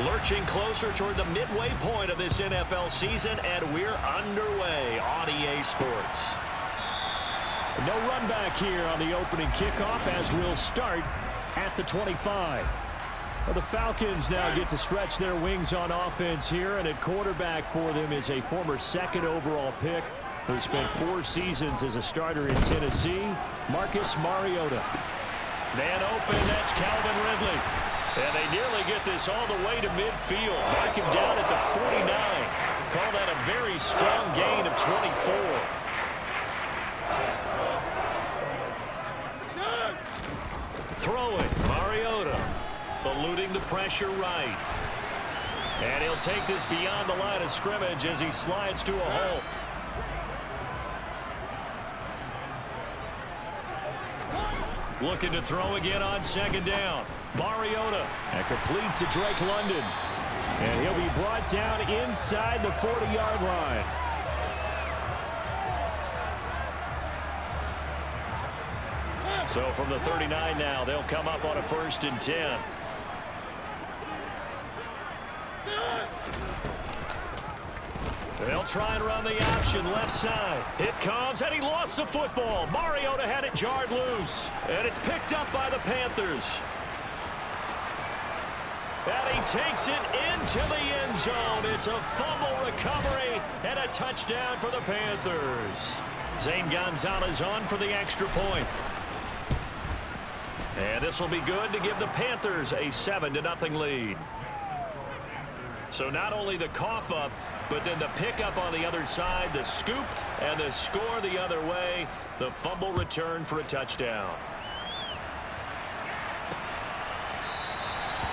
Lurching closer toward the midway point of this NFL season, and we're underway on EA Sports. No run back here on the opening kickoff as we'll start at the 25. Well, the Falcons now get to stretch their wings on offense here, and at quarterback for them is a former second overall pick who spent 4 seasons as a starter in Tennessee, Marcus Mariota. Man open, that's Calvin Ridley. And they nearly get this all the way to midfield. Mark him down at the 49. Call that a very strong gain of 24. Throwing, Mariota. Eluding the pressure right. And he'll take this beyond the line of scrimmage as he slides to a halt. Looking to throw again on second down. Mariota. And complete to Drake London. And he'll be brought down inside the 40-yard line. So from the 39 now, they'll come up on a 1st and 10. They'll try and run the option left side. It comes, and he lost the football. Mariota had it jarred loose, and it's picked up by the Panthers. And he takes it into the end zone. It's a fumble recovery and a touchdown for the Panthers. Zane Gonzalez on for the extra point. And this will be good to give the Panthers a 7-0 lead. So not only the cough up, but then the pickup on the other side, the scoop, and the score the other way. The fumble return for a touchdown.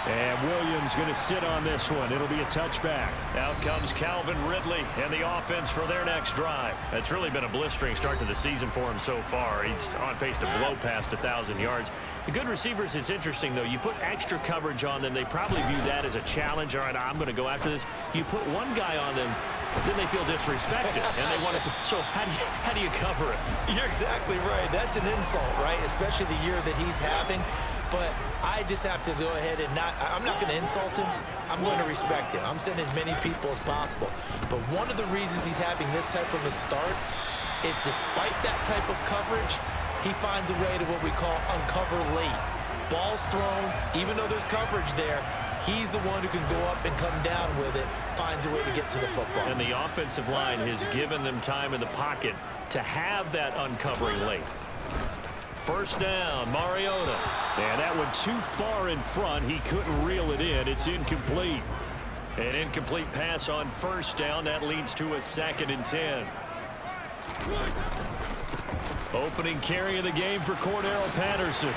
And Williams going to sit on this one. It'll be a touchback. Out comes Calvin Ridley and the offense for their next drive. It's really been a blistering start to the season for him so far. He's on pace to blow past 1,000 yards. The good receivers, it's interesting, though. You put extra coverage on them, they probably view that as a challenge. All right, I'm going to go after this. You put one guy on them, then they feel disrespected, and they want it to. So how do you cover it? You're exactly right. That's an insult, right? Especially the year that he's having. But I just have to go ahead and I'm not going to insult him. I'm going to respect him. I'm sending as many people as possible. But one of the reasons he's having this type of a start is despite that type of coverage, he finds a way to what we call uncover late. Ball's thrown, even though there's coverage there, he's the one who can go up and come down with it, finds a way to get to the football. And the offensive line has given them time in the pocket to have that uncovering late. 1st down, Mariota. And that one too far in front. He couldn't reel it in. It's incomplete. An incomplete pass on 1st down. That leads to a 2nd and 10. Opening carry of the game for Cordero Patterson.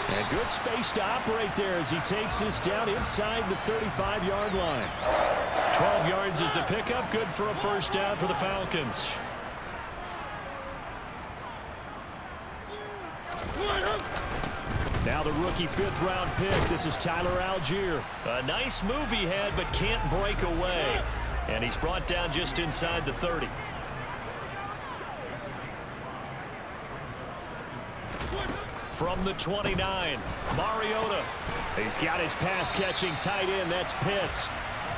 And good space to operate there as he takes this down inside the 35-yard line. 12 yards is the pickup. Good for a 1st down for the Falcons. Now the rookie 5th-round pick. This is Tyler Algier. A nice move he had, but can't break away. And he's brought down just inside the 30. From the 29, Mariota. He's got his pass-catching tight end. That's Pitts.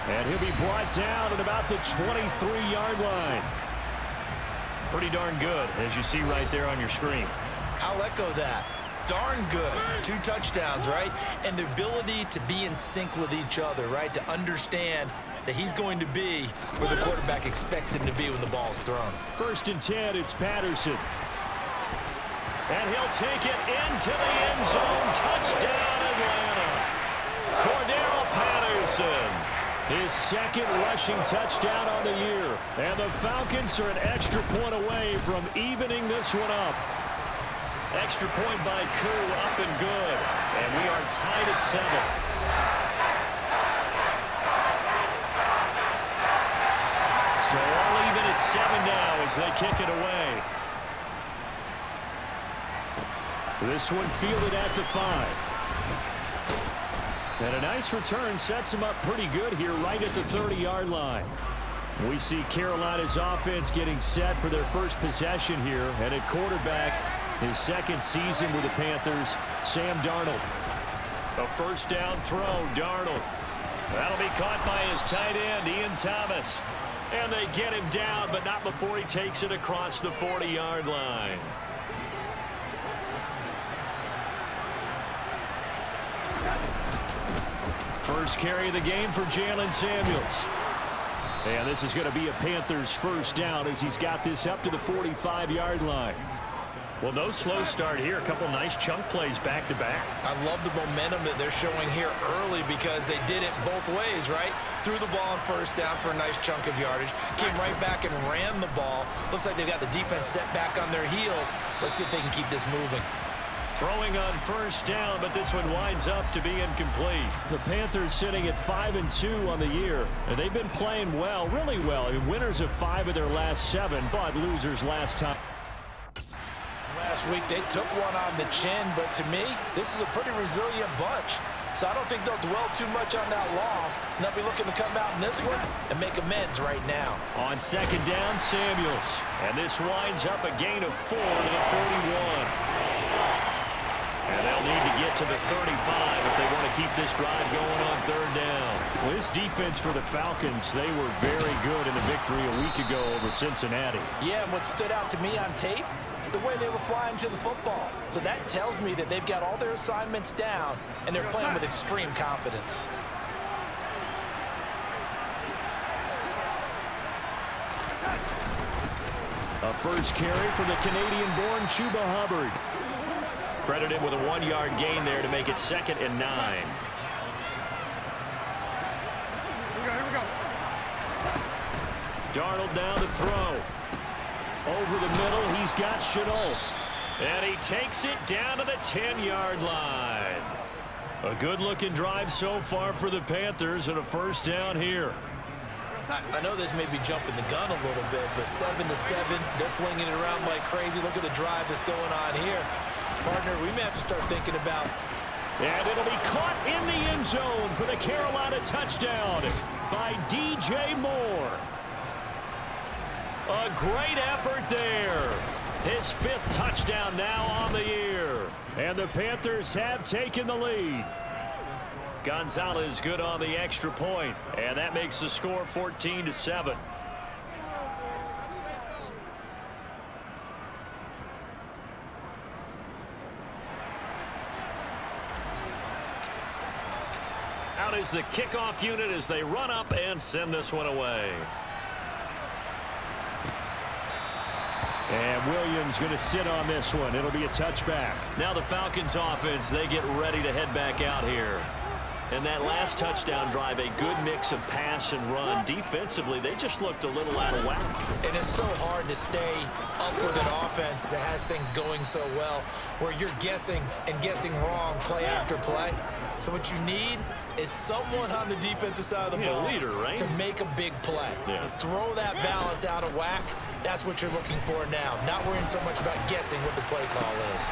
And he'll be brought down at about the 23-yard line. Pretty darn good, as you see right there on your screen. I'll echo that. Darn good. 2 touchdowns, right? And the ability to be in sync with each other, right? To understand that he's going to be where the quarterback expects him to be when the ball's thrown. 1st and 10, it's Patterson. And he'll take it into the end zone. Touchdown, Atlanta. Cordero Patterson. His 2nd rushing touchdown on the year. And the Falcons are an extra point away from evening this one up. Extra point by Koo, up and good. And we are tied at 7. So all even at 7 now as they kick it away. This one fielded at the 5. And a nice return sets him up pretty good here right at the 30-yard line. We see Carolina's offense getting set for their first possession here. And at quarterback, his 2nd season with the Panthers, Sam Darnold. A 1st down throw, Darnold. That'll be caught by his tight end, Ian Thomas. And they get him down, but not before he takes it across the 40-yard line. First carry of the game for Jalen Samuels. And this is going to be a Panthers first down as he's got this up to the 45-yard line. Well, no slow start here. A couple nice chunk plays back-to-back. I love the momentum that they're showing here early because they did it both ways, right? Threw the ball on first down for a nice chunk of yardage. Came right back and ran the ball. Looks like they've got the defense set back on their heels. Let's see if they can keep this moving. Throwing on first down, but this one winds up to be incomplete. The Panthers sitting at 5-2 on the year, and they've been playing well, really well. I mean, winners of 5 of their last 7, but losers last time. Last week they took one on the chin, but to me, this is a pretty resilient bunch. So I don't think they'll dwell too much on that loss. And they'll be looking to come out in this one and make amends right now. On second down, Samuels. And this winds up a gain of 4 to the 41. And they'll need to get to the 35 if they want to keep this drive going on third down. Well, this defense for the Falcons, they were very good in the victory a week ago over Cincinnati. Yeah, and what stood out to me on tape, the way they were flying to the football. So that tells me that they've got all their assignments down, and they're playing with extreme confidence. A first carry for the Canadian-born Chuba Hubbard. Credit him with a 1-yard gain there to make it 2nd and 9. Here we go. Darnold now to throw. Over the middle, he's got Chenault. And he takes it down to the 10-yard line. A good-looking drive so far for the Panthers and a first down here. I know this may be jumping the gun a little bit, but 7-7, they're flinging it around like crazy. Look at the drive that's going on here. Partner, we may have to start thinking about. And it'll be caught in the end zone for the Carolina touchdown by DJ Moore. A great effort there. His 5th touchdown now on the year. And the Panthers have taken the lead. Gonzalez good on the extra point, and that makes the score 14-7. Out is the kickoff unit as they run up and send this one away. And Williams going to sit on this one. It'll be a touchback. Now the Falcons offense, they get ready to head back out here. And that last touchdown drive, a good mix of pass and run. Defensively, they just looked a little out of whack. And it's so hard to stay up with an offense that has things going so well, where you're guessing and guessing wrong play after play. So what you need is someone on the defensive side of the ball leader, right? to make a big play. Yeah. Throw that balance out of whack. That's what you're looking for now. Not worrying so much about guessing what the play call is.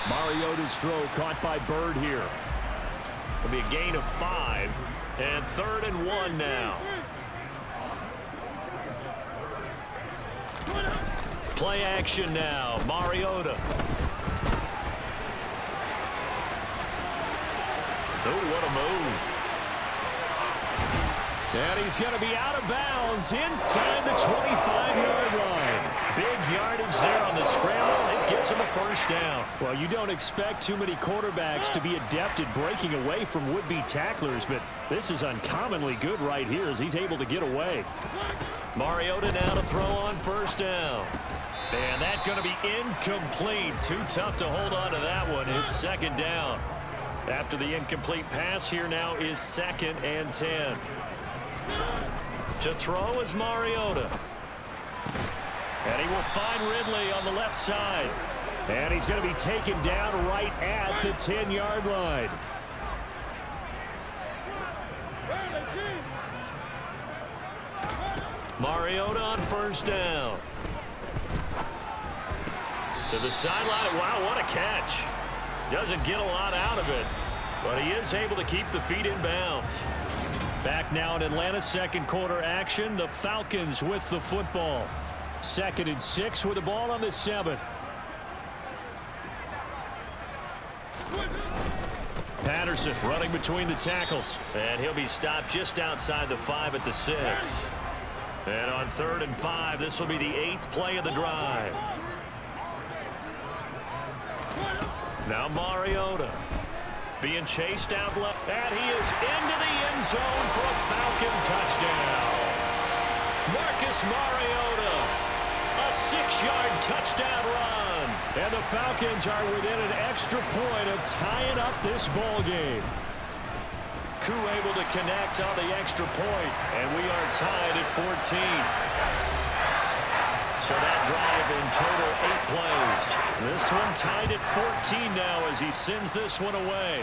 Mariota's throw caught by Bird here. It'll be a gain of 5, and 3rd and 1 now. Play action now. Mariota. Oh, what a move. And he's going to be out of bounds inside the 25-yard line. Big yardage there on the scramble. It gets him a first down. Well, you don't expect too many quarterbacks to be adept at breaking away from would-be tacklers, but this is uncommonly good right here as he's able to get away. Mariota now to throw on first down. And that's going to be incomplete. Too tough to hold on to that one. It's 2nd down. After the incomplete pass, here now is 2nd and 10. To throw is Mariota. And he will find Ridley on the left side. And he's going to be taken down right at the 10-yard line. Mariota on first down. To the sideline. Wow, what a catch. Doesn't get a lot out of it, but he is able to keep the feet in bounds. Back now in Atlanta, second quarter action. The Falcons with the football. 2nd and 6 with the ball on the 7. Patterson running between the tackles. And he'll be stopped just outside the 5 at the 6. And on 3rd and 5, this will be the 8th play of the drive. Now Mariota being chased out left. And he is into the end zone for a Falcon touchdown. Marcus Mariota, a 6-yard touchdown run. And the Falcons are within an extra point of tying up this ball game. Koo able to connect on the extra point, and we are tied at 14. So that drive in total 8 plays. This one tied at 14 now as he sends this one away.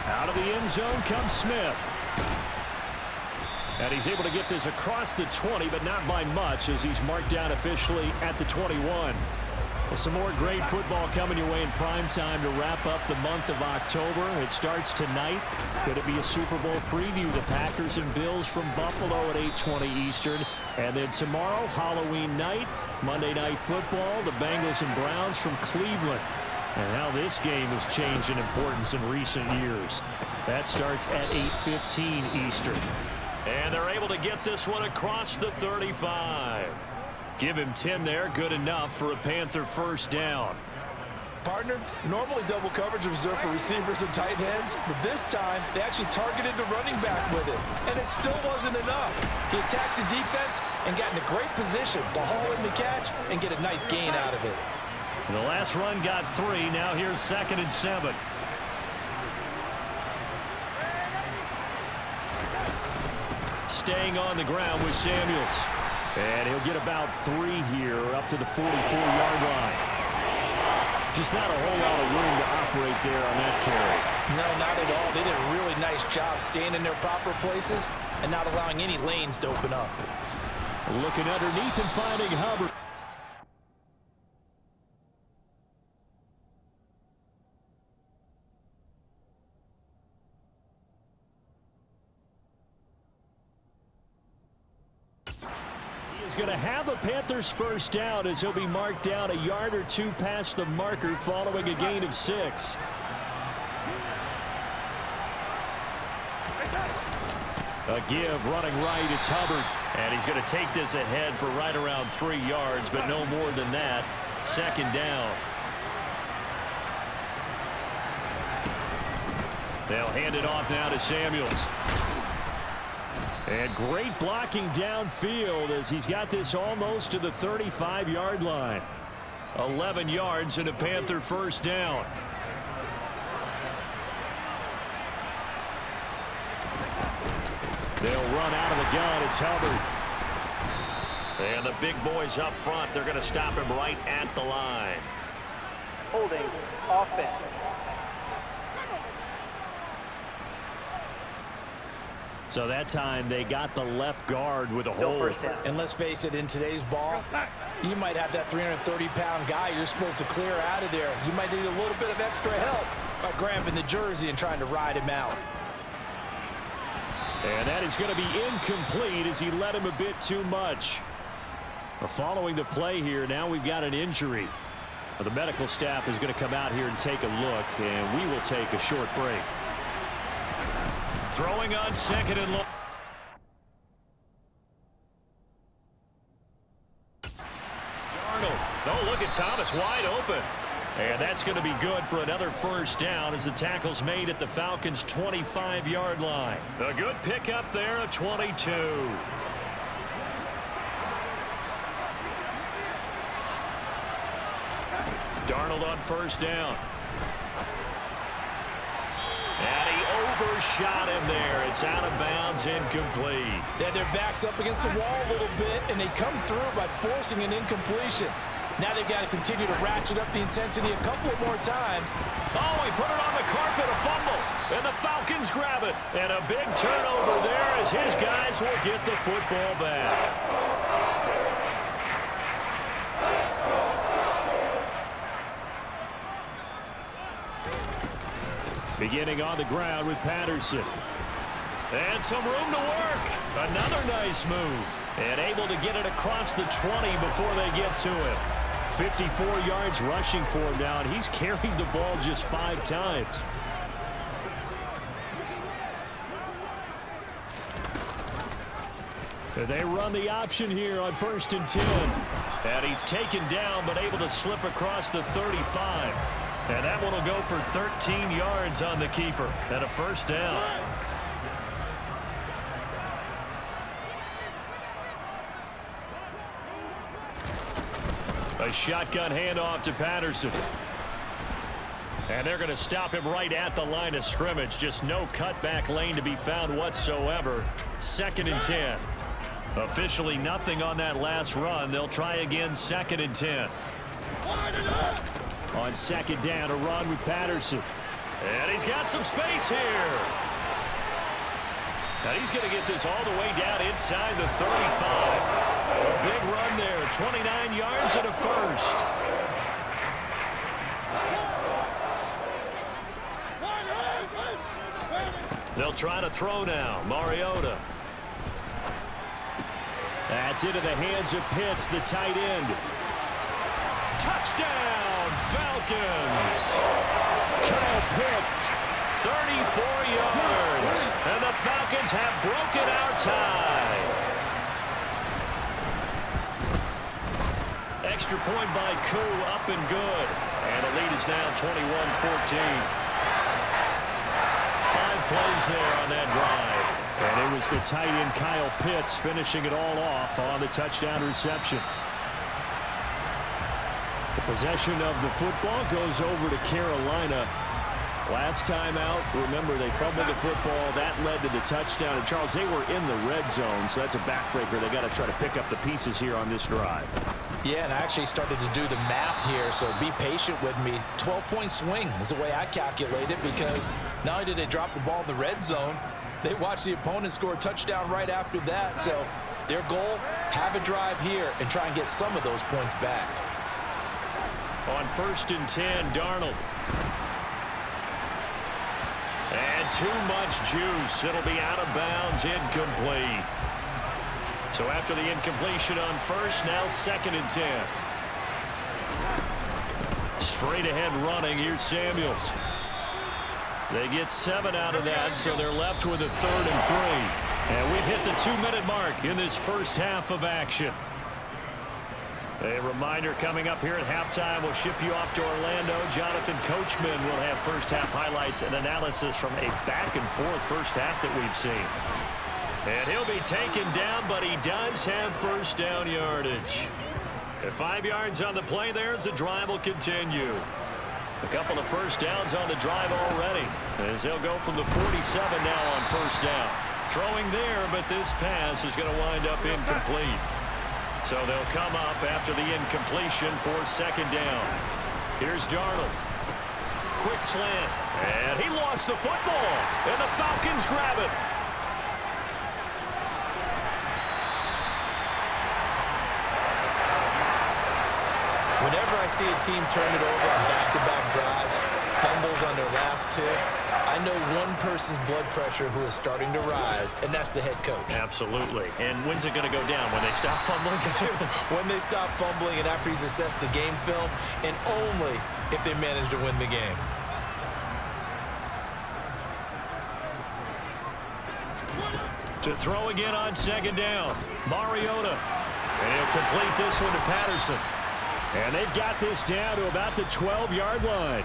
Out of the end zone comes Smith. And he's able to get this across the 20, but not by much as he's marked down officially at the 21. Well, some more great football coming your way in prime time to wrap up the month of October. It starts tonight. Could it be a Super Bowl preview? The Packers and Bills from Buffalo at 8:20 Eastern. And then tomorrow, Halloween night, Monday Night Football, the Bengals and Browns from Cleveland. And how this game has changed in importance in recent years. That starts at 8:15 Eastern. And they're able to get this one across the 35. Give him 10 there. Good enough for a Panther first down. Partner, normally double coverage is reserved for receivers and tight ends, but this time they actually targeted the running back with it, and it still wasn't enough. He attacked the defense and got in a great position to haul in the catch and get a nice gain out of it. The last run got 3. Now here's 2nd and 7. Staying on the ground with Samuels. And he'll get about 3 here up to the 44-yard line. Just not a whole lot of room to operate there on that carry. No, not at all. They did a really nice job staying in their proper places and not allowing any lanes to open up. Looking underneath and finding Hubbard. Going to have a Panthers first down as he'll be marked down a yard or 2 past the marker following a gain of 6. A give running right. It's Hubbard. And he's going to take this ahead for right around 3 yards, but no more than that. 2nd down. They'll hand it off now to Samuels. And great blocking downfield as he's got this almost to the 35-yard line. 11 yards and a Panther first down. They'll run out of the gun. It's Hubbard. And the big boys up front, they're going to stop him right at the line. Holding offense. So that time they got the left guard with a hold. And let's face it, in today's ball, you might have that 330-pound guy you're supposed to clear out of there. You might need a little bit of extra help by grabbing the jersey and trying to ride him out. And that is going to be incomplete as he led him a bit too much. Following the play here, now we've got an injury. The medical staff is going to come out here and take a look, and we will take a short break. Throwing on 2nd and long. Darnold. Oh, look at Thomas wide open. And that's going to be good for another first down as the tackle's made at the Falcons' 25-yard line. A good pickup there, a 22. Darnold on first down. And he overshot him there. It's out of bounds, incomplete. They had their backs up against the wall a little bit, and they come through by forcing an incompletion. Now they've got to continue to ratchet up the intensity a couple of more times. Oh, he put it on the carpet, a fumble. And the Falcons grab it. And a big turnover there as his guys will get the football back. Beginning on the ground with Patterson. And some room to work. Another nice move. And able to get it across the 20 before they get to it. 54 yards rushing for him now, and he's carried the ball just 5 times. They run the option here on 1st and 10. And he's taken down but able to slip across the 35. And that one will go for 13 yards on the keeper and a first down. A shotgun handoff to Patterson. And they're going to stop him right at the line of scrimmage. Just no cutback lane to be found whatsoever. 2nd and 10. Officially nothing on that last run. They'll try again 2nd and 10. On 2nd down, a run with Patterson. And he's got some space here. Now he's going to get this all the way down inside the 35. A big run there, 29 yards and a first. They'll try to throw now. Mariota. That's into the hands of Pitts, the tight end. Touchdown, Falcons. Kyle Pitts, 34 yards. And the Falcons have broken our tie. Extra point by Koo, up and good. And the lead is now 21-14. 5 plays there on that drive. And it was the tight end Kyle Pitts finishing it all off on the touchdown reception. The possession of the football goes over to Carolina. Last time out, remember, they fumbled the football. That led to the touchdown. And, Charles, they were in the red zone, so that's a backbreaker. They got to try to pick up the pieces here on this drive. Yeah, and I actually started to do the math here, so be patient with me. 12-point swing is the way I calculate it, because not only did they drop the ball in the red zone, they watched the opponent score a touchdown right after that. So their goal, have a drive here and try and get some of those points back. On 1st and 10, Darnold. And too much juice. It'll be out of bounds, incomplete. So after the incompletion on 1st, now 2nd and 10. Straight ahead running. Here's Samuels. They get 7 out of that, so they're left with a 3rd and 3. And we've hit the 2-minute mark in this first half of action. A reminder coming up here at halftime, we'll ship you off to Orlando. Jonathan Coachman will have first half highlights and analysis from a back-and-forth first half that we've seen. And he'll be taken down, but he does have first down yardage. At 5 yards on the play there as the drive will continue. A couple of first downs on the drive already, as they'll go from the 47 now on first down. Throwing there, but this pass is going to wind up incomplete. So they'll come up after the incompletion for 2nd down. Here's Darnold. Quick slant, and he lost the football, and the Falcons grab it. Whenever I see a team turn it over on back-to-back drives, fumbles on their last 2, I know one person's blood pressure who is starting to rise, and that's the head coach. Absolutely. And when's it going to go down? When they stop fumbling? When they stop fumbling and after he's assessed the game film, and only if they manage to win the game. To throw again on 2nd down. Mariota. And he'll complete this one to Patterson. And they've got this down to about the 12-yard line.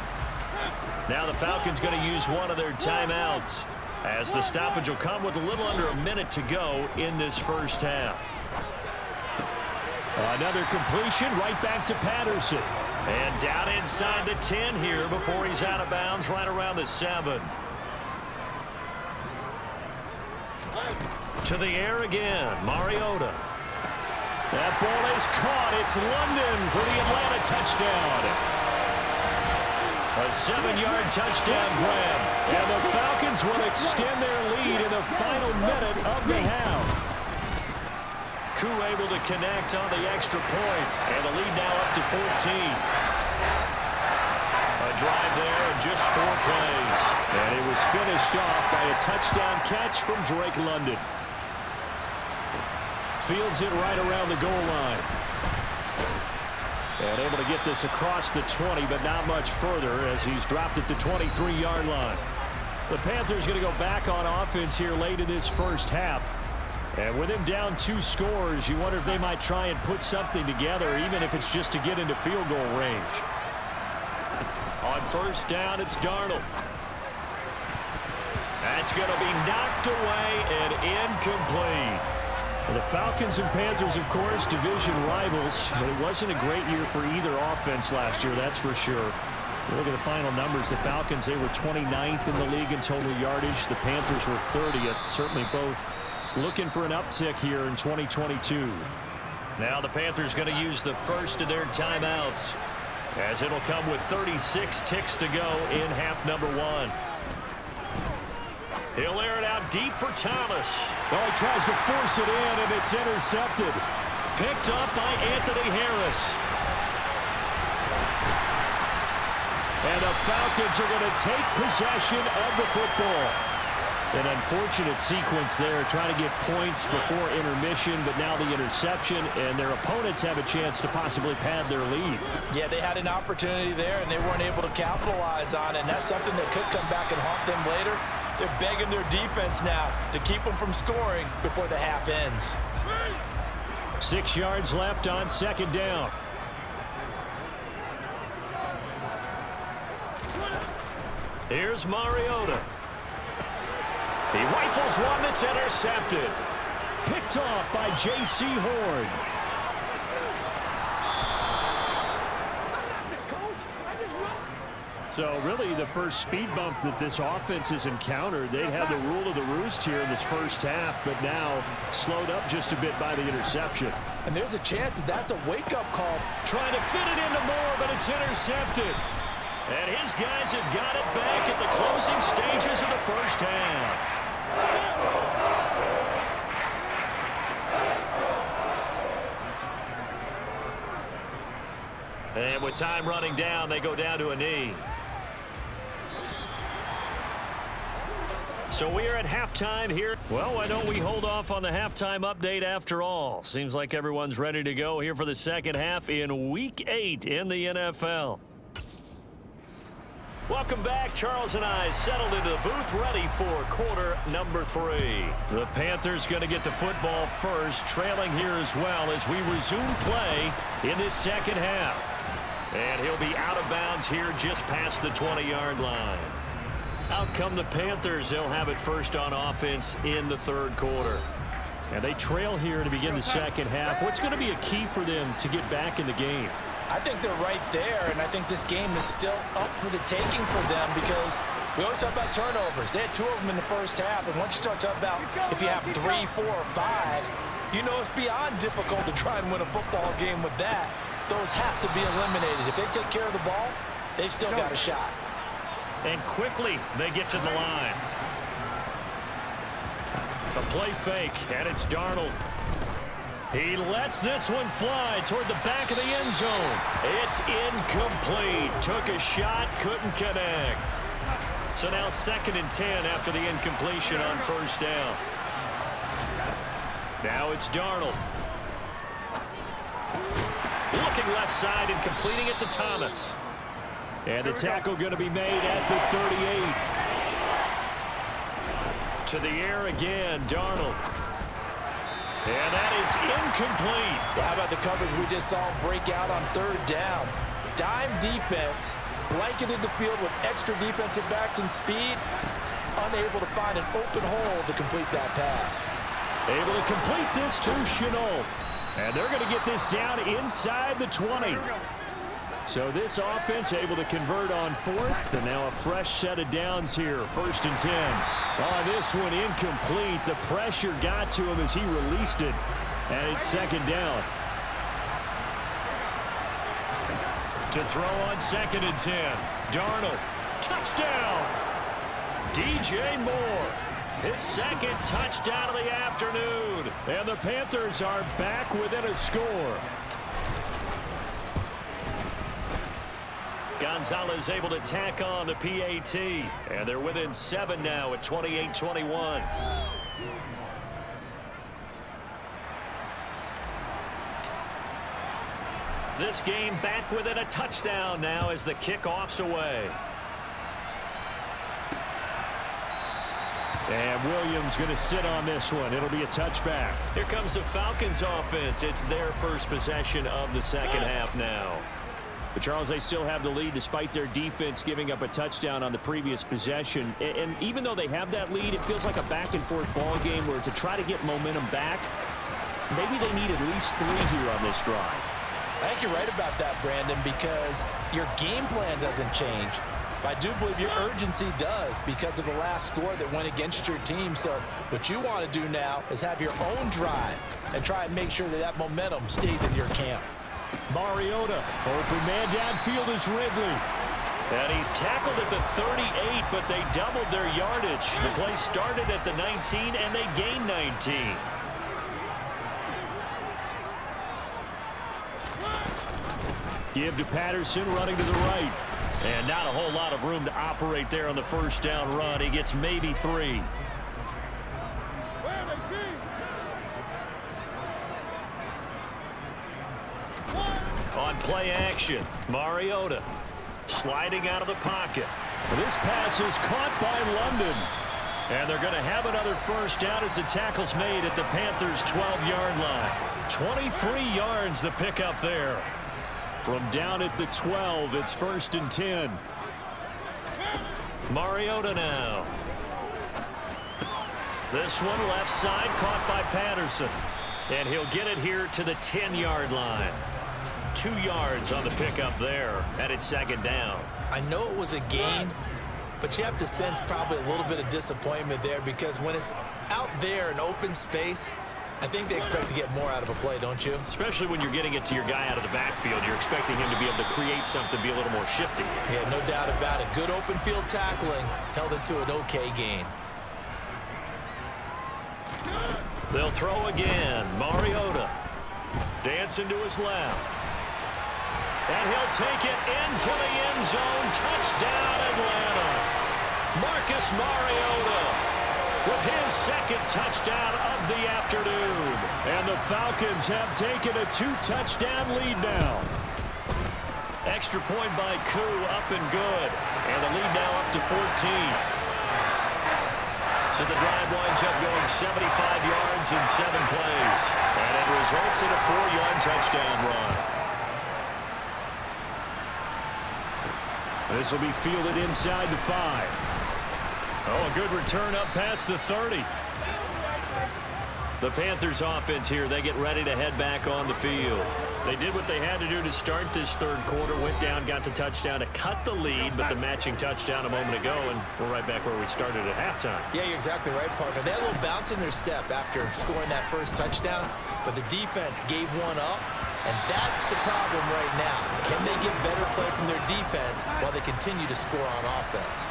Now the Falcons going to use one of their timeouts, as the stoppage will come with a little under a minute to go in this first half. Another completion right back to Patterson. And down inside the 10 here before he's out of bounds right around the 7. To the air again, Mariota. That ball is caught. It's London for the Atlanta touchdown. A 7-yard touchdown grab. And the Falcons will extend their lead in the final minute of the half. Koo able to connect on the extra point. And the lead now up to 14. A drive there in just 4 plays. And it was finished off by a touchdown catch from Drake London. Fields it right around the goal line. And able to get this across the 20, but not much further as he's dropped it to 23-yard line. The Panthers going to go back on offense here late in this first half. And with him down 2 scores, you wonder if they might try and put something together, even if it's just to get into field goal range. On first down, it's Darnold. That's going to be knocked away and incomplete. Well, the Falcons and Panthers, of course, division rivals, but it wasn't a great year for either offense last year, that's for sure. Look at the final numbers. The Falcons, they were 29th in the league in total yardage. The Panthers were 30th. Certainly both looking for an uptick here in 2022. Now the Panthers going to use the first of their timeouts, as it'll come with 36 ticks to go in half number 1. He'll air it out deep for Thomas. Well, he tries to force it in, and it's intercepted. Picked up by Anthony Harris. And the Falcons are going to take possession of the football. An unfortunate sequence there, trying to get points before intermission, but now the interception, and their opponents have a chance to possibly pad their lead. Yeah, they had an opportunity there, and they weren't able to capitalize on it, and that's something that could come back and haunt them later. They're begging their defense now to keep them from scoring before the half ends. 6 yards left on second down. Here's Mariota. He rifles one that's intercepted. Picked off by J.C. Horn. So really the first speed bump that this offense has encountered. They had the rule of the roost here in this first half, but now slowed up just a bit by the interception. And there's a chance that that's a wake-up call. Trying to fit it into Moore, but it's intercepted. And his guys have got it back at the closing stages of the first half. And with time running down, they go down to a knee. So we are at halftime here. Well, why don't we hold off on the halftime update after all? Seems like everyone's ready to go here for the second half in Week 8 in the NFL. Welcome back. Charles and I settled into the booth, ready for quarter number 3. The Panthers going to get the football first, trailing here as well as we resume play in this second half. And he'll be out of bounds here just past the 20-yard line. Out come the Panthers. They'll have it first on offense in the third quarter. And they trail here to begin the second half. What's going to be a key for them to get back in the game? I think they're right there, and I think this game is still up for the taking for them because we always talk about turnovers. They had 2 of them in the first half, and once you start talking about if you have 3, 4, or 5, you know it's beyond difficult to try and win a football game with that. Those have to be eliminated. If they take care of the ball, they've still got a shot. And quickly they get to the line. The play fake, and it's Darnold. He lets this one fly toward the back of the end zone. It's incomplete. Took a shot, couldn't connect. So now 2nd and 10 after the incompletion on first down. Now it's Darnold. Looking left side and completing it to Thomas. And the tackle going to be made at the 38. To the air again, Darnold. And that is incomplete. How about the coverage we just saw break out on third down? Dime defense, blanketed the field with extra defensive backs and speed, unable to find an open hole to complete that pass. Able to complete this to Chenault. And they're going to get this down inside the 20. So this offense able to convert on 4th, and now a fresh set of downs here, 1st and 10. Oh, this one incomplete. The pressure got to him as he released it, and it's 2nd down. To throw on 2nd and 10. Darnold, touchdown. DJ Moore, his 2nd touchdown of the afternoon. And the Panthers are back within a score. Gonzalez able to tack on the PAT. And they're within 7 now at 28-21. This game back within a touchdown now as the kickoff's away. And Williams going to sit on this one. It'll be a touchback. Here comes the Falcons offense. It's their first possession of the second half now. But Charles, they still have the lead despite their defense giving up a touchdown on the previous possession. And even though they have that lead, it feels like a back-and-forth ball game where to try to get momentum back, maybe they need at least 3 here on this drive. I think you're right about that, Brandon, because your game plan doesn't change. I do believe your urgency does because of the last score that went against your team. So what you want to do now is have your own drive and try and make sure that that momentum stays in your camp. Mariota, open man downfield is Ridley. And he's tackled at the 38, but they doubled their yardage. The play started at the 19, and they gained 19. Give to Patterson, running to the right. And not a whole lot of room to operate there on the first down run. He gets maybe 3. On play action, Mariota sliding out of the pocket. This pass is caught by London. And they're going to have another first down as the tackle's made at the Panthers' 12-yard line. 23 yards the pickup there. From down at the 12, it's 1st and 10. Mariota now. This one left side caught by Patterson. And he'll get it here to the 10-yard line. 2 yards on the pickup there, and it's 2nd down. I know it was a gain, but you have to sense probably a little bit of disappointment there because when it's out there in open space, I think they expect to get more out of a play, don't you? Especially when you're getting it to your guy out of the backfield. You're expecting him to be able to create something, be a little more shifty. Yeah, no doubt about it. Good open field tackling held it to an okay gain. They'll throw again. Mariota dancing to his left. And he'll take it into the end zone. Touchdown, Atlanta. Marcus Mariota with his 2nd touchdown of the afternoon. And the Falcons have taken a 2-touchdown lead now. Extra point by Koo, up and good. And the lead now up to 14. So the drive winds up going 75 yards in 7 plays. And it results in a 4-yard touchdown run. This will be fielded inside the 5. Oh, a good return up past the 30. The Panthers offense here, they get ready to head back on the field. They did what they had to do to start this 3rd quarter, went down, got the touchdown to cut the lead, but the matching touchdown a moment ago, and we're right back where we started at halftime. Yeah, you're exactly right, partner. They had a little bounce in their step after scoring that first touchdown, but the defense gave one up, and that's the problem right now. Can they get better play from their defense while they continue to score on offense?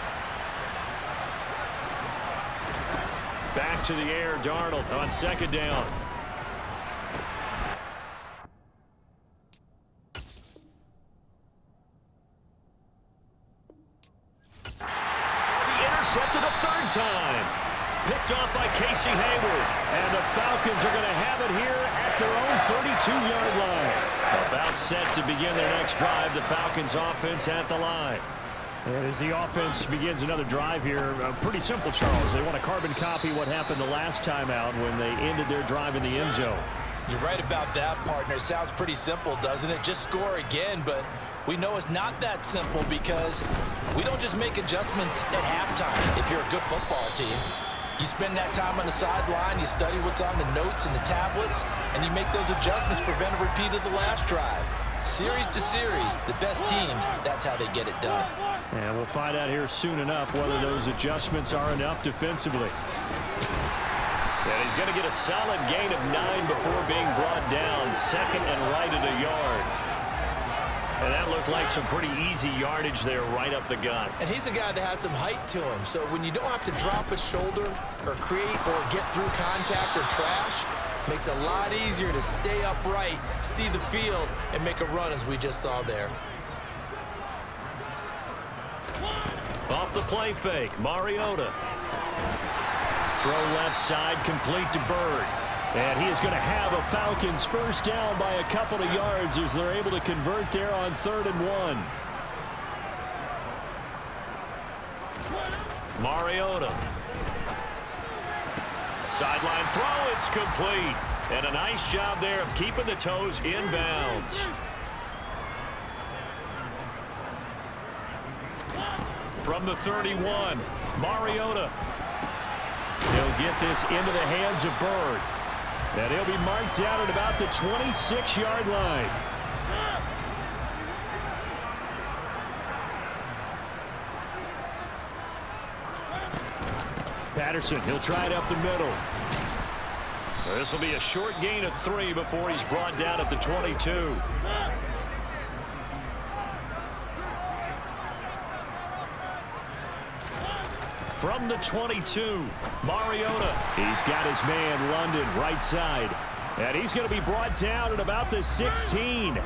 Back to the air, Darnold on 2nd down. Intercepted a 3rd time. Picked off by Casey Hayward. And the Falcons are going to have it here at their own 32-yard line. About set to begin their next drive. The Falcons offense at the line. And as the offense begins another drive here, pretty simple, Charles. They want to carbon copy what happened the last time out when they ended their drive in the end zone. You're right about that, partner. Sounds pretty simple, doesn't it? Just score again, but we know it's not that simple because we don't just make adjustments at halftime if you're a good football team. You spend that time on the sideline, you study what's on the notes and the tablets, and you make those adjustments, prevent a repeat of the last drive. Series to series, the best teams, that's how they get it done. And we'll find out here soon enough whether those adjustments are enough defensively. And he's going to get a solid gain of 9 before being brought down. 2nd and right at a yard. And that looked like some pretty easy yardage there right up the gut. And he's a guy that has some height to him, so when you don't have to drop a shoulder or create or get through contact or trash, makes it a lot easier to stay upright, see the field, and make a run as we just saw there. Off the play fake, Mariota. Throw left side, complete to Bird. And he is going to have a Falcons first down by a couple of yards as they're able to convert there on 3rd and 1. Mariota. Sideline throw, it's complete. And a nice job there of keeping the toes in bounds. From the 31, Mariota. He'll get this into the hands of Bird. And he'll be marked down at about the 26-yard line. Patterson, he'll try it up the middle. This will be a short gain of 3 before he's brought down at the 22. From the 22, Mariota. He's got his man, London, right side. And he's going to be brought down at about the 16.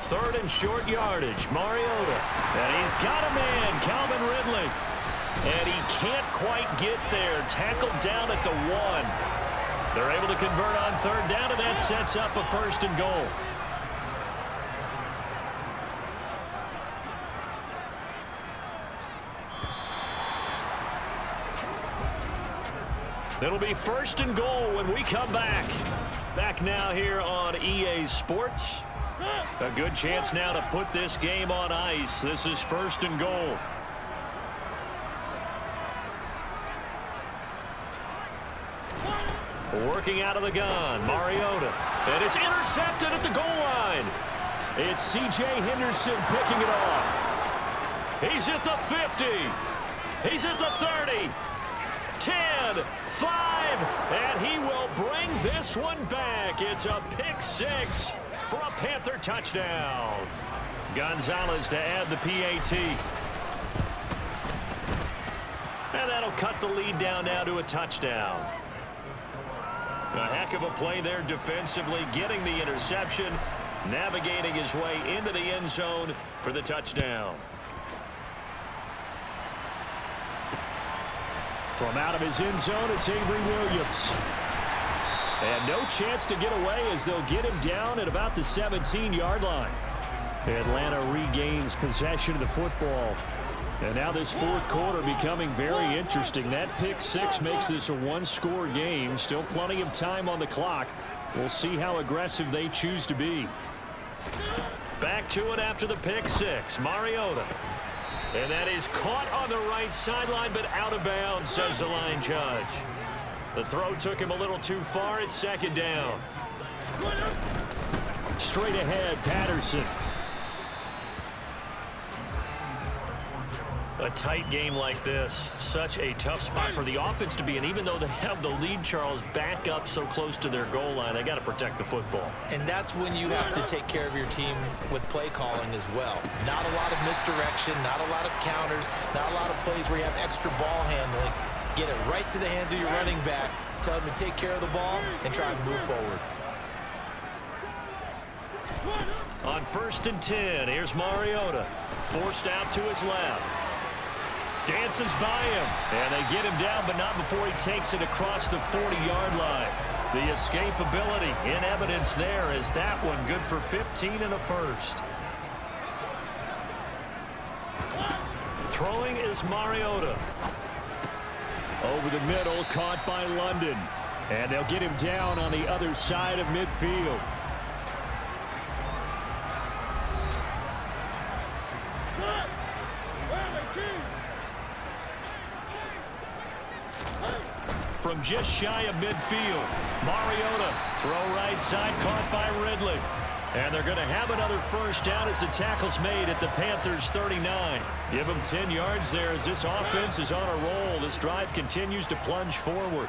Third and short yardage, Mariota. And he's got a man, Calvin Ridley. And he can't quite get there. Tackled down at the 1. They're able to convert on third down, and that sets up a 1st and goal. It'll be 1st and goal when we come back. Back now here on EA Sports. A good chance now to put this game on ice. This is 1st and goal. Working out of the gun, Mariota. And it's intercepted at the goal line. It's C.J. Henderson picking it off. He's at the 50. He's at the 30. 10, 5, and he will bring this one back. It's a pick 6 for a Panther touchdown. Gonzalez to add the PAT. And that'll cut the lead down now to a touchdown. A heck of a play there defensively, getting the interception, navigating his way into the end zone for the touchdown. From out of his end zone, it's Avery Williams. And no chance to get away as they'll get him down at about the 17-yard line. Atlanta regains possession of the football. And now this 4th quarter becoming very interesting. That pick 6 makes this a 1-score game. Still plenty of time on the clock. We'll see how aggressive they choose to be. Back to it after the pick 6. Mariota. And that is caught on the right sideline, but out of bounds, says the line judge. The throw took him a little too far. It's 2nd down. Straight ahead, Patterson. A tight game like this, such a tough spot for the offense to be in. Even though they have the lead, Charles, back up so close to their goal line, they got to protect the football. And that's when you have to take care of your team with play calling as well. Not a lot of misdirection, not a lot of counters, not a lot of plays where you have extra ball handling. Get it right to the hands of your running back, tell him to take care of the ball, and try and move forward. On 1st and 10, here's Mariota. Forced out to his left. Dances by him, and they get him down, but not before he takes it across the 40-yard line. The escapability in evidence there is that one good for 15 and a 1st. Throwing is Mariota. Over the middle, caught by London. And they'll get him down on the other side of midfield. From just shy of midfield, Mariota, throw right side, caught by Ridley. And they're going to have another 1st down as the tackle's made at the Panthers 39. Give them 10 yards there as this offense is on a roll. This drive continues to plunge forward.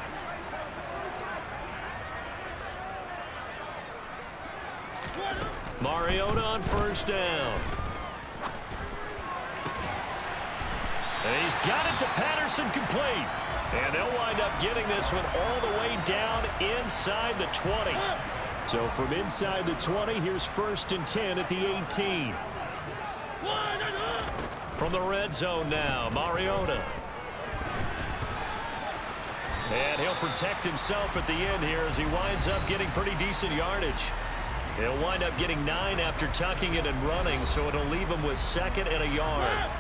Mariota on 1st down. And he's got it to Patterson, complete. And they'll wind up getting this one all the way down inside the 20. So from inside the 20, here's 1st and 10 at the 18. From the red zone now, Mariota. And he'll protect himself at the end here as he winds up getting pretty decent yardage. He'll wind up getting 9 after tucking it and running, so it'll leave him with 2nd and a yard.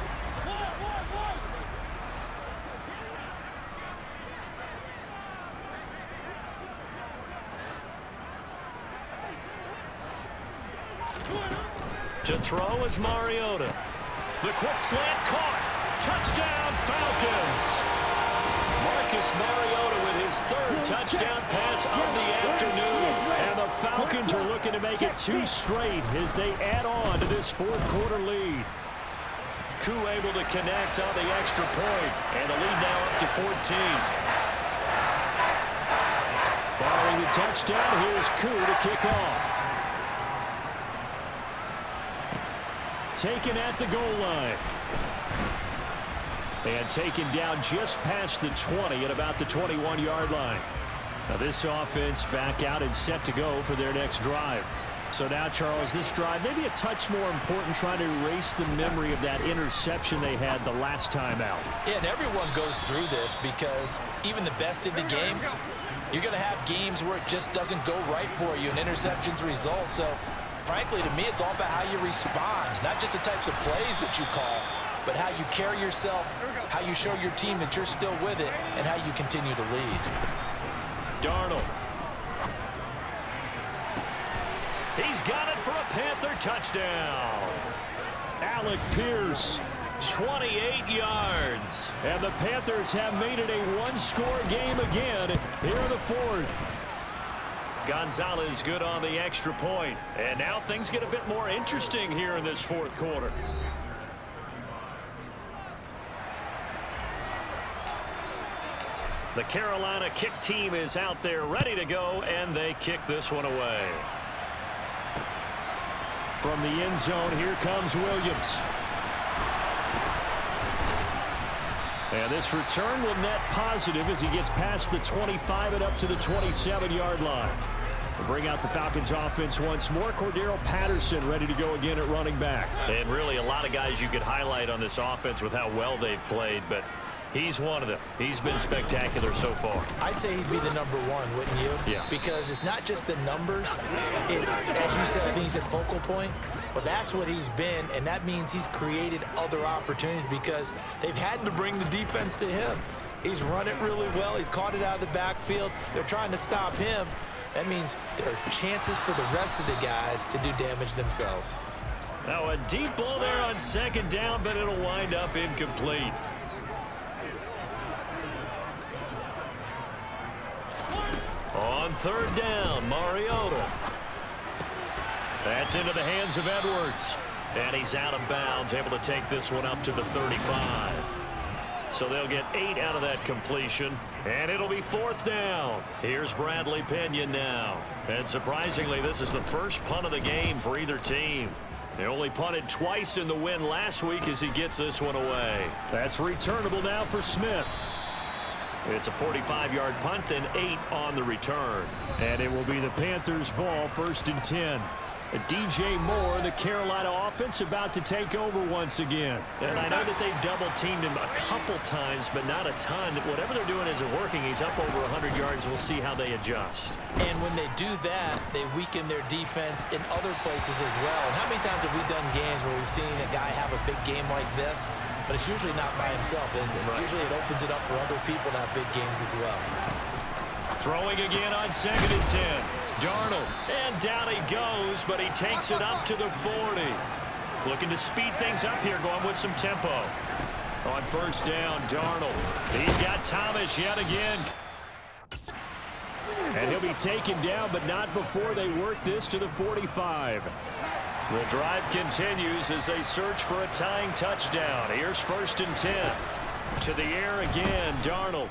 To throw is Mariota. The quick slant caught. Touchdown, Falcons. Marcus Mariota with his 3rd touchdown pass of the afternoon. And the Falcons are looking to make it 2 straight as they add on to this 4th quarter lead. Koo able to connect on the extra point. And the lead now up to 14. Following the touchdown, here's Koo to kick off. Taken at the goal line. And taken down just past the 20 at about the 21-yard line. Now this offense back out and set to go for their next drive. So now, Charles, this drive maybe a touch more important, trying to erase the memory of that interception they had the last time out. Yeah, and everyone goes through this because even the best in the game, you're going to have games where it just doesn't go right for you and interceptions result. So frankly, to me, it's all about how you respond, not just the types of plays that you call, but how you carry yourself, how you show your team that you're still with it, and how you continue to lead. Darnold. He's got it for a Panther touchdown. Alec Pierce, 28 yards. And the Panthers have made it a 1-score game again here in the 4th. Gonzalez good on the extra point. And now things get a bit more interesting here in this 4th quarter. The Carolina kick team is out there ready to go, and they kick this one away. From the end zone, here comes Williams. And this return will net positive as he gets past the 25 and up to the 27-yard line. We'll bring out the Falcons offense once more. Cordero Patterson ready to go again at running back. And really a lot of guys you could highlight on this offense with how well they've played, but he's one of them. He's been spectacular so far. I'd say he'd be the number 1, wouldn't you? Yeah. Because it's not just the numbers. It's, as you said, I think he's at focal point. Well, that's what he's been, and that means he's created other opportunities because they've had to bring the defense to him. He's run it really well. He's caught it out of the backfield. They're trying to stop him. That means there are chances for the rest of the guys to do damage themselves. Now a deep ball there on 2nd down, but it'll wind up incomplete. On 3rd down, Mariota. That's into the hands of Edwards. And he's out of bounds, able to take this one up to the 35. So they'll get 8 out of that completion. And it'll be 4th down. Here's Bradley Pinion now. And surprisingly, this is the first punt of the game for either team. They only punted twice in the win last week as he gets this one away. That's returnable now for Smith. It's a 45-yard punt and 8 on the return. And it will be the Panthers' ball, 1st and 10. DJ Moore, the Carolina offense, about to take over once again. And I know that they've double-teamed him a couple times, but not a ton. Whatever they're doing isn't working. He's up over 100 yards. We'll see how they adjust. And when they do that, they weaken their defense in other places as well. And how many times have we done games where we've seen a guy have a big game like this? But it's usually not by himself, is it? Right. Usually it opens it up for other people to have big games as well. Throwing again on 2nd and 10. Darnold, and down he goes, but he takes it up to the 40. Looking to speed things up here, going with some tempo. On 1st down, Darnold. He's got Thomas yet again. And he'll be taken down, but not before they work this to the 45. The drive continues as they search for a tying touchdown. Here's 1st and 10. To the air again, Darnold.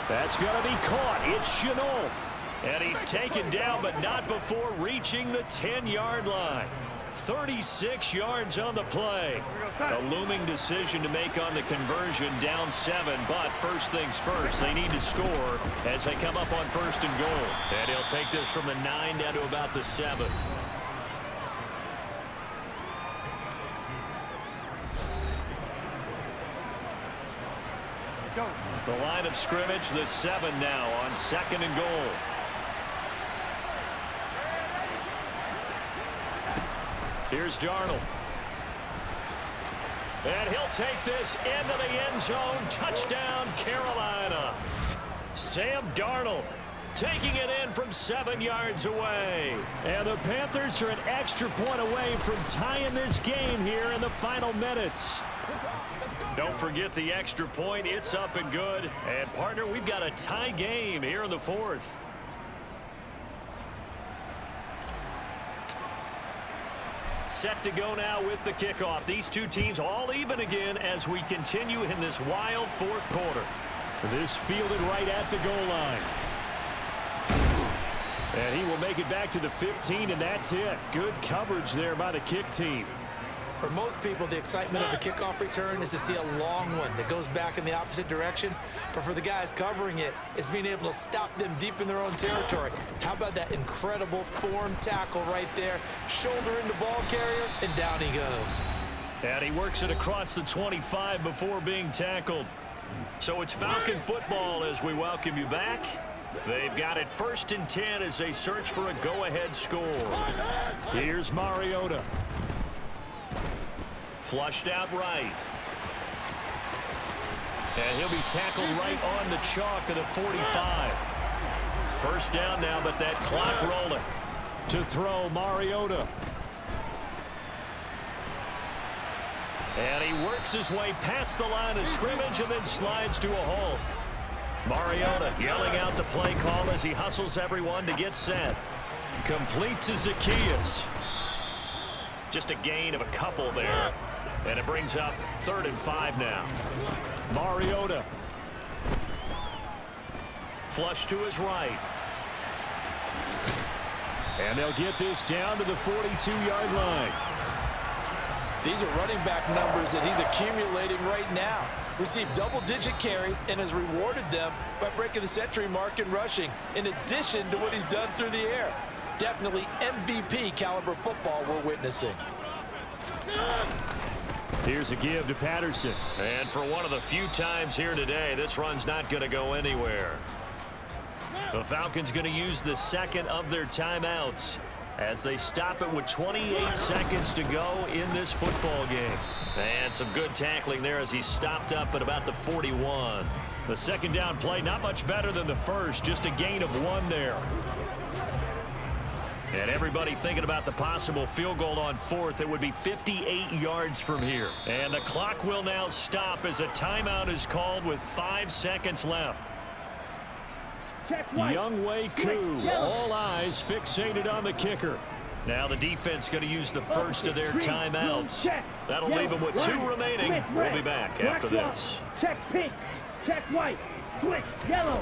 That's going to be caught. It's Shenault. And he's taken down, but not before reaching the 10-yard line. 36 yards on the play. A looming decision to make on the conversion, down 7. But first things first, they need to score as they come up on 1st and goal. And he'll take this from the 9 down to about the 7. The line of scrimmage, the 7 now on 2nd and goal. Here's Darnold. And he'll take this into the end zone. Touchdown, Carolina. Sam Darnold taking it in from 7 yards away. And the Panthers are an extra point away from tying this game here in the final minutes. Don't forget the extra point. It's up and good. And, partner, we've got a tie game here in the fourth. Set to go now with the kickoff. These two teams all even again as we continue in this wild fourth quarter. This fielded right at the goal line. And he will make it back to the 15, and that's it. Good coverage there by the kick team. For most people, the excitement of a kickoff return is to see a long one that goes back in the opposite direction. But for the guys covering it, it's being able to stop them deep in their own territory. How about that incredible form tackle right there? Shoulder into ball carrier, and down he goes. And he works it across the 25 before being tackled. So it's Falcon football as we welcome you back. They've got it 1st and 10 as they search for a go-ahead score. Here's Mariota. Flushed out right. And he'll be tackled right on the chalk of the 45. First down now, but that clock rolling. To throw, Mariota. And he works his way past the line of scrimmage and then slides to a halt. Mariota yelling out the play call as he hustles everyone to get set. Complete to Zacchaeus. Just a gain of a couple there. And it brings up 3rd and 5 now. Mariota. Flush to his right. And they'll get this down to the 42-yard line. These are running back numbers that he's accumulating right now. Received double-digit carries and has rewarded them by breaking the century mark in rushing, in addition to what he's done through the air. Definitely MVP caliber football we're witnessing. Here's a give to Patterson. And for one of the few times here today, this run's not going to go anywhere. The Falcons going to use the second of their timeouts as they stop it with 28 seconds to go in this football game. And some good tackling there as he stopped up at about the 41. The second down play, not much better than the first, just a gain of 1 there. And everybody thinking about the possible field goal on 4th. It would be 58 yards from here. And the clock will now stop as a timeout is called with 5 seconds left. Younghoe Koo, all eyes fixated on the kicker. Now the defense going to use the first of their timeouts. That'll leave them with 2 remaining. We'll be back after this. Check pink, check white, switch yellow.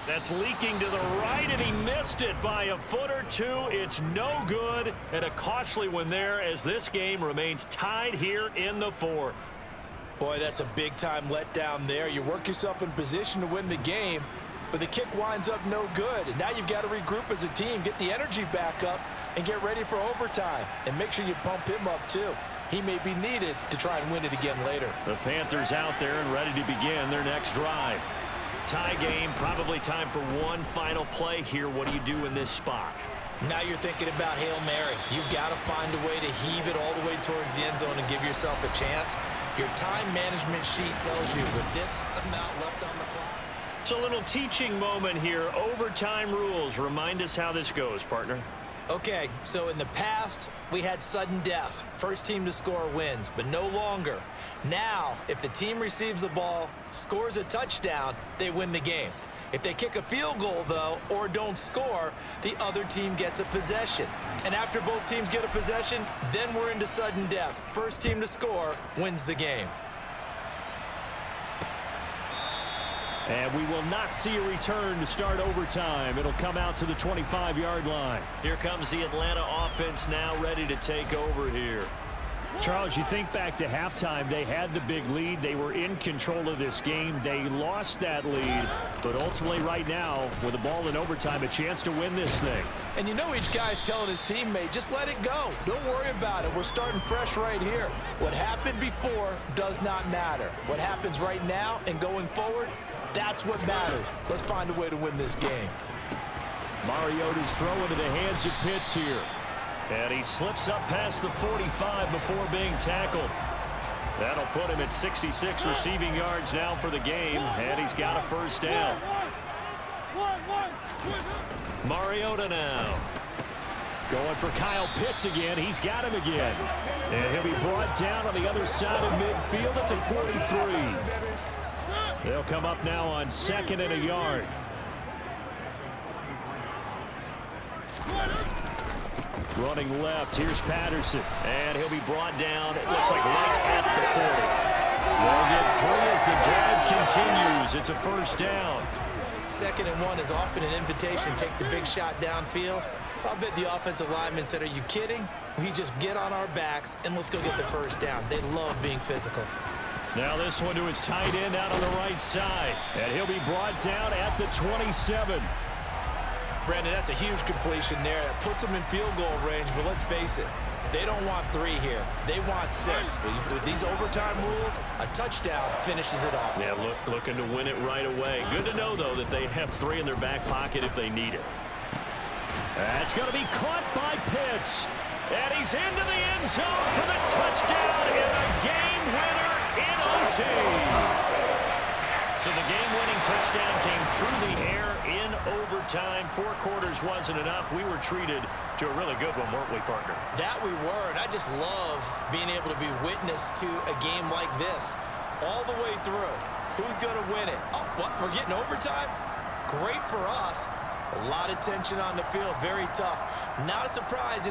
That's leaking to the right, and he missed it by a foot or 2. It's no good, and a costly one there as this game remains tied here in the 4th. Boy, that's a big-time letdown there. You work yourself in position to win the game, but the kick winds up no good. And now you've got to regroup as a team, get the energy back up, and get ready for overtime. And make sure you pump him up, too. He may be needed to try and win it again later. The Panthers out there and ready to begin their next drive. Tie game, probably time for one final play here. What do you do in this spot? Now you're thinking about Hail Mary. You've got to find a way to heave it all the way towards the end zone and give yourself a chance. Your time management sheet tells you with this amount left on the clock. It's a little teaching moment here. Overtime rules. Remind us how this goes, partner. Okay, so in the past, we had sudden death. First team to score wins, but no longer. Now, if the team receives the ball, scores a touchdown, they win the game. If they kick a field goal, though, or don't score, the other team gets a possession. And after both teams get a possession, then we're into sudden death. First team to score wins the game. And we will not see a return to start overtime. It'll come out to the 25-yard line. Here comes the Atlanta offense now ready to take over here. Charles, you think back to halftime, they had the big lead. They were in control of this game. They lost that lead. But ultimately right now, with the ball in overtime, a chance to win this thing. And you know each guy's telling his teammate, just let it go. Don't worry about it. We're starting fresh right here. What happened before does not matter. What happens right now and going forward, that's what matters. Let's find a way to win this game. Mariota's throw into the hands of Pitts here. And he slips up past the 45 before being tackled. That'll put him at 66 receiving yards now for the game, and he's got a first down. Mariota now. Going for Kyle Pitts again. He's got him again. And he'll be brought down on the other side of midfield at the 43. They'll come up now on 2nd and a yard. Running left, here's Patterson. And he'll be brought down, it looks like right at the 40. They'll get 3 as the drive continues. It's a first down. 2nd and 1 is often an invitation. Take the big shot downfield. I'll bet the offensive lineman said, are you kidding? We just get on our backs and let's go get the first down. They love being physical. Now this one to his tight end out on the right side. And he'll be brought down at the 27. Brandon, that's a huge completion there. That puts them in field goal range, but let's face it, they don't want 3 here. They want 6. With these overtime rules, a touchdown finishes it off. Yeah, looking to win it right away. Good to know, though, that they have 3 in their back pocket if they need it. That's going to be caught by Pitts. And he's into the end zone for the touchdown and a game winner in OT. So the game-winning touchdown came through the air in overtime. 4 quarters wasn't enough. We were treated to a really good one, weren't we, partner? That we were, and I just love being able to be witness to a game like this all the way through. Who's going to win it? Oh, what? We're getting overtime? Great for us. A lot of tension on the field. Very tough. Not a surprise.